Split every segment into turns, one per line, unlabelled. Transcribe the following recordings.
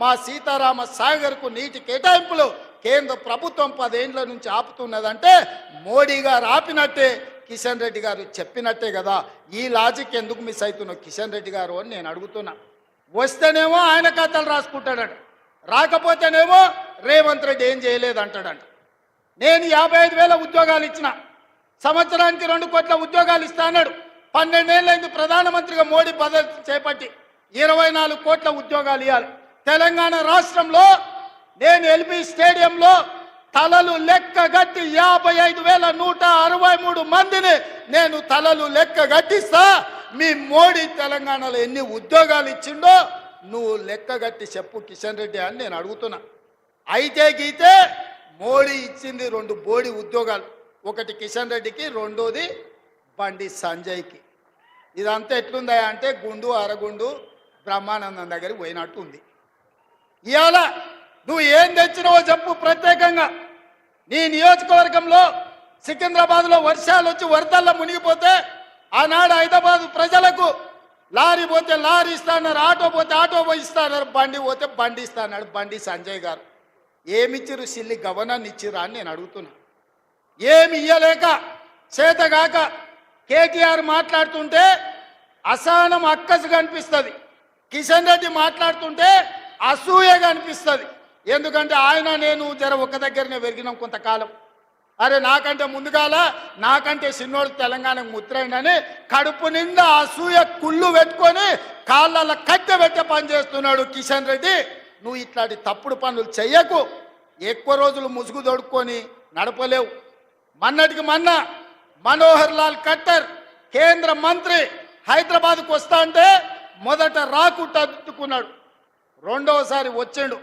మా సీతారామ సాగర్కు నీటి కేటాయింపులు కేంద్ర ప్రభుత్వం 10 ఏళ్ల నుంచి ఆపుతున్నదంటే మోడీ గారు ఆపినట్టే, కిషన్ రెడ్డి గారు చెప్పినట్టే కదా. ఈ లాజిక్ ఎందుకు మిస్ అవుతున్నావు కిషన్ రెడ్డి గారు అని నేను అడుగుతున్నా. వస్తేనేమో ఆయన కథలు రాసుకుంటాడంట, రాకపోతేనేమో రేవంత్ రెడ్డి ఏం చేయలేదంటాడంట. నేను 55,000 ఉద్యోగాలు ఇచ్చిన, సంవత్సరానికి 2 కోట్ల ఉద్యోగాలు ఇస్తా అన్నాడు. 12 ఏళ్ళైంది ప్రధానమంత్రిగా మోడీ పదవి చేపట్టి 24 కోట్ల ఉద్యోగాలు ఇవ్వాలి. తెలంగాణ రాష్ట్రంలో నేను ఎల్బీ స్టేడియంలో తలలు లెక్కగట్టి 55,163 మందిని నేను తలలు లెక్కగట్టిస్తా. మీ మోడీ తెలంగాణలో ఎన్ని ఉద్యోగాలు ఇచ్చిండో నువ్వు లెక్కగట్టి చెప్పు కిషన్ రెడ్డి అని నేను అడుగుతున్నా. అయితే గీతే మోడీ ఇచ్చింది 2 బోడి ఉద్యోగాలు, ఒకటి కిషన్ రెడ్డికి, రెండోది బండి సంజయ్కి. ఇదంతా ఎట్లుందా అంటే గుండు అరగుండు బ్రహ్మానందం దగ్గరికి పోయినట్టు ఉంది. ఇవాళ నువ్వు ఏం తెచ్చినావో చెప్పు. ప్రత్యేకంగా నీ నియోజకవర్గంలో సికింద్రాబాద్లో వర్షాలు వచ్చి వరదల్లో మునిగిపోతే ఆనాడు హైదరాబాద్ ప్రజలకు లారీ పోతే లారీ ఇస్తాన్నారు, ఆటో పోతే ఆటో ఇస్తాన్నారు, బండి పోతే బండి ఇస్తాన్నాడు బండి సంజయ్ గారు. ఏమిచ్చిరు సిల్లి గవర్నర్ని ఇచ్చిరా అని నేను అడుగుతున్నా. ఏమి ఇయ్యలేక చేతగాక కేటీఆర్ మాట్లాడుతుంటే అసహనం అక్కసుగా అనిపిస్తుంది, కిషన్ రెడ్డి మాట్లాడుతుంటే అసూయగా అనిపిస్తుంది. ఎందుకంటే ఆయన నేను ఒక దగ్గరనే పెరిగినాం కొంతకాలం. అరే నాకంటే ముందుగాల నాకంటే చిన్నోడు తెలంగాణకు ముద్రైందని కడుపు నిండా అసూయ కుళ్ళు పెట్టుకొని కాళ్ళ కట్టె పెట్టే పని చేస్తున్నాడు కిషన్ రెడ్డి. నువ్వు ఇట్లాంటి తప్పుడు పనులు చెయ్యకు. ఎక్కువ రోజులు ముసుగు దొడుక్కొని నడపలేవు. మొన్నటికి మొన్న మనోహర్ లాల్ ఖట్టర్ కేంద్ర మంత్రి హైదరాబాద్కు వస్తా అంటే మొదట రాకుండా అడ్డుకున్నాడు, రెండవసారి వచ్చిండు.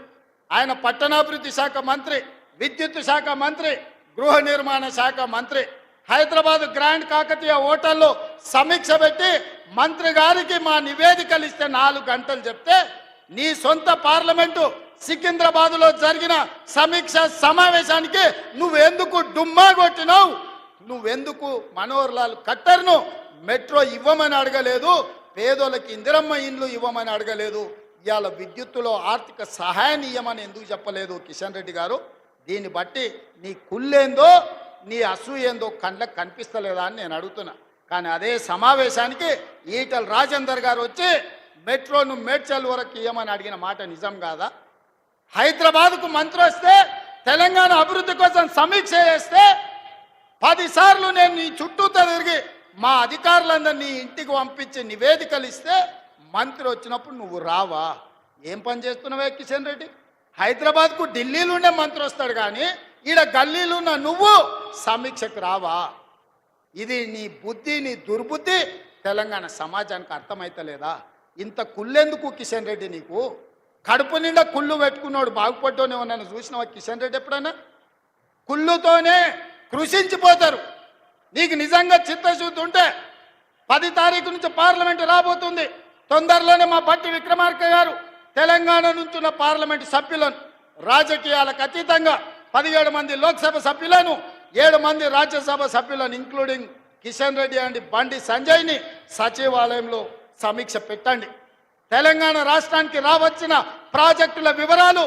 ఆయన పట్టణాభివృద్ధి శాఖ మంత్రి, విద్యుత్ శాఖ మంత్రి, గృహ నిర్మాణ శాఖ మంత్రి. హైదరాబాద్ గ్రాండ్ కాకతీయ హోటల్లో సమీక్ష పెట్టి మంత్రి గారికి మా నివేదికలు ఇస్తే 4 గంటలు చెప్తే నీ సొంత పార్లమెంటు సికింద్రాబాద్లో జరిగిన సమీక్ష సమావేశానికి నువ్వెందుకు డుమ్మా కొట్టినావు? నువ్వెందుకు మనోహర్ లాల్ ఖట్టర్ను మెట్రో ఇవ్వమని అడగలేదు, పేదోళ్ళకి ఇందిరమ్మ ఇండ్లు ఇవ్వమని అడగలేదు, ఇవాళ విద్యుత్తులో ఆర్థిక సహాయాన్ని ఇవ్వమని ఎందుకు చెప్పలేదు కిషన్ రెడ్డి గారు? దీన్ని బట్టి నీ కుళ్ళేందో నీ అసూయేందో కళ్ళకు కనిపిస్తలేదా అని నేను అడుగుతున్నా. కానీ అదే సమావేశానికి ఈటల రాజేందర్ గారు వచ్చి మెట్రోను మేడ్చల్ వరకు ఇవ్వమని అడిగిన మాట నిజం కాదా? హైదరాబాద్కు మంత్రి వస్తే తెలంగాణ అభివృద్ధి కోసం సమీక్ష చేస్తే 10 సార్లు నేను నీ చుట్టూతో తిరిగి మా అధికారులందరినీ ఇంటికి పంపించి నివేదికలు ఇస్తే మంత్రి వచ్చినప్పుడు నువ్వు రావా? ఏం పని చేస్తున్నావే కిషన్ రెడ్డి? హైదరాబాద్కు ఢిల్లీలో ఉండే మంత్రి వస్తాడు కానీ ఈడ గల్లీలో ఉన్న నువ్వు సమీక్షకు రావా? ఇది నీ బుద్ధి, నీ దుర్బుద్ధి తెలంగాణ సమాజానికి అర్థమైతలేదా? ఇంత కుళ్ళెందుకు కిషన్ రెడ్డి నీకు? కడుపు నిండా కుళ్ళు పెట్టుకున్నాడు బాగుపడ్డోనే ఉన్నాను చూసినావా కిషన్ రెడ్డి? ఎప్పుడైనా కుళ్ళుతోనే కృషించిపోతారు. నీకు నిజంగా చిత్తశుద్ధి ఉంటే 10 తారీఖు నుంచి పార్లమెంటు రాబోతుంది. తొందరలోనే మా భట్టి విక్రమార్క గారు తెలంగాణ నుంచి ఉన్న పార్లమెంటు సభ్యులను రాజకీయాలకు అతీతంగా 17 మంది లోక్సభ సభ్యులను 7 మంది రాజ్యసభ సభ్యులను ఇంక్లూడింగ్ కిషన్ రెడ్డి అండ్ బండి సంజయ్ని సచివాలయంలో సమీక్ష పెట్టండి. తెలంగాణ రాష్ట్రానికి రావచ్చిన ప్రాజెక్టుల వివరాలు,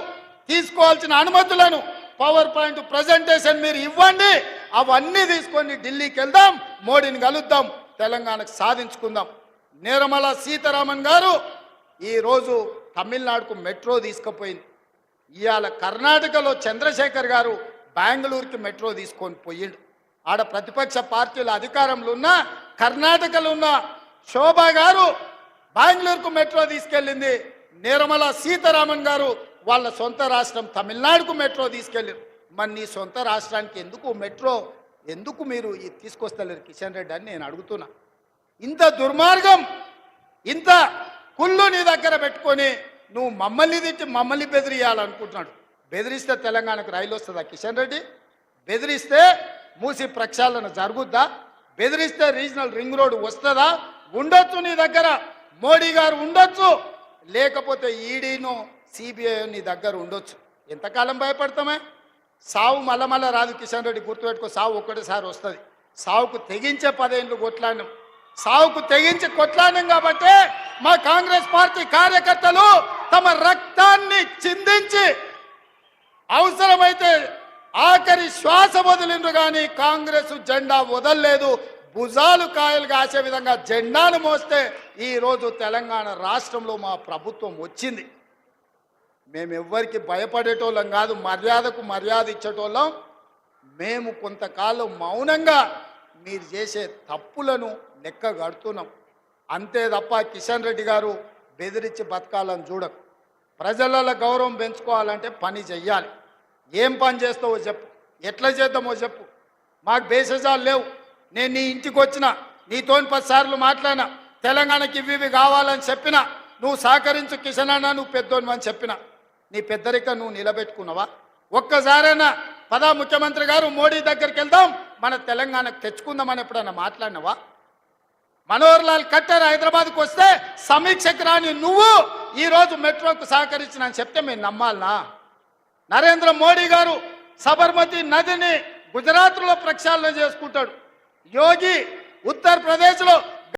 తీసుకోవాల్సిన అనుమతులను పవర్ పాయింట్ ప్రజెంటేషన్ మీరు ఇవ్వండి. అవన్నీ తీసుకొని ఢిల్లీకి వెళ్దాం, మోడీని కలుద్దాం, తెలంగాణకు సాధించుకుందాం. నిర్మలా సీతారామన్ గారు ఈరోజు తమిళనాడుకు మెట్రో తీసుకుపోయింది. ఇవాళ కర్ణాటకలో చంద్రశేఖర్ గారు బెంగళూరుకి మెట్రో తీసుకొని పోయిండు. ఆడ ప్రతిపక్ష పార్టీల అధికారంలో ఉన్న కర్ణాటకలో ఉన్న శోభా గారు బెంగళూరుకు మెట్రో తీసుకెళ్ళింది. నిర్మలా సీతారామన్ గారు వాళ్ళ సొంత రాష్ట్రం తమిళనాడుకు మెట్రో తీసుకెళ్ళారు. మరి నీ సొంత రాష్ట్రానికి ఎందుకు మెట్రో ఎందుకు మీరు తీసుకొస్తలేరు కిషన్ రెడ్డి అని నేను అడుగుతున్నా. ఇంత దుర్మార్గం, ఇంత కుళ్ళు నీ దగ్గర పెట్టుకొని నువ్వు మమ్మల్ని తిట్టి మమ్మల్ని బెదిరియాలనుకుంటున్నాడు. బెదిరిస్తే తెలంగాణకు రైలు వస్తుందా కిషన్ రెడ్డి? బెదిరిస్తే మూసి ప్రక్షాళన జరుగుద్దా? బెదిరిస్తే రీజనల్ రింగ్ రోడ్ వస్తుందా? ఉండొచ్చు నీ దగ్గర, మోడీ గారు ఉండొచ్చు, లేకపోతే ఈడీను సిబిఐ నీ దగ్గర ఉండొచ్చు. ఎంతకాలం భయపడతామే? సావు మళ్ళా రాదు కిషన్ రెడ్డి, గుర్తుపెట్టుకో. సావు ఒక్కటిసారి వస్తుంది. సావుకు తెగించే 10 ఏళ్ళు కొట్లాడినాం, సావుకు తెగించి కొట్లాడినాం. కాబట్టి మా కాంగ్రెస్ పార్టీ కార్యకర్తలు తమ రక్తాన్ని చిందించి అవసరమైతే ఆఖరి శ్వాస వదిలిండ్రు కానీ కాంగ్రెస్ జెండా వదలలేదు. భుజాలు కాయలు కాసే విధంగా జెండాను మోస్తే ఈరోజు తెలంగాణ రాష్ట్రంలో మా ప్రభుత్వం వచ్చింది. మేమెవ్వరికి భయపడేటోళ్ళం కాదు, మర్యాదకు మర్యాద ఇచ్చేటోళ్ళం. మేము కొంతకాలం మౌనంగా మీరు చేసే తప్పులను లెక్క కడుతున్నాం అంతే తప్ప కిషన్ రెడ్డి గారు బెదిరించి బతకాలని చూడకు. ప్రజల గౌరవం పెంచుకోవాలంటే పని చెయ్యాలి. ఏం పని చేస్తావో చెప్పు, ఎట్లా చేద్దామో చెప్పు. మాకు బేసజాలు లేవు. నేను నీ ఇంటికి వచ్చిన, నీతో 10 సార్లు మాట్లాడినా, తెలంగాణకి ఇవి కావాలని చెప్పిన, నువ్వు సహకరించు కిషన్ అన్న, నువ్వు పెద్దోని అని చెప్పిన. నీ పెద్దరిక నువ్వు నిలబెట్టుకున్నావా? ఒక్కసారైనా పదా ముఖ్యమంత్రి గారు మోడీ దగ్గరికి వెళ్దాం, మన తెలంగాణకు తెచ్చుకుందామని ఎప్పుడైనా మాట్లాడినావా? మనోహర్ లాల్ ఖట్టర్ హైదరాబాద్కు వస్తే సమీక్షకు రాని నువ్వు ఈరోజు మెట్రోకు సహకరించిన అని చెప్తే మేము నమ్మాలనా? నరేంద్ర మోడీ గారు సబర్మతి నదిని గుజరాత్లో ప్రక్షాళన చేసుకుంటాడు. యోగి ఉత్తరప్రదేశ్లో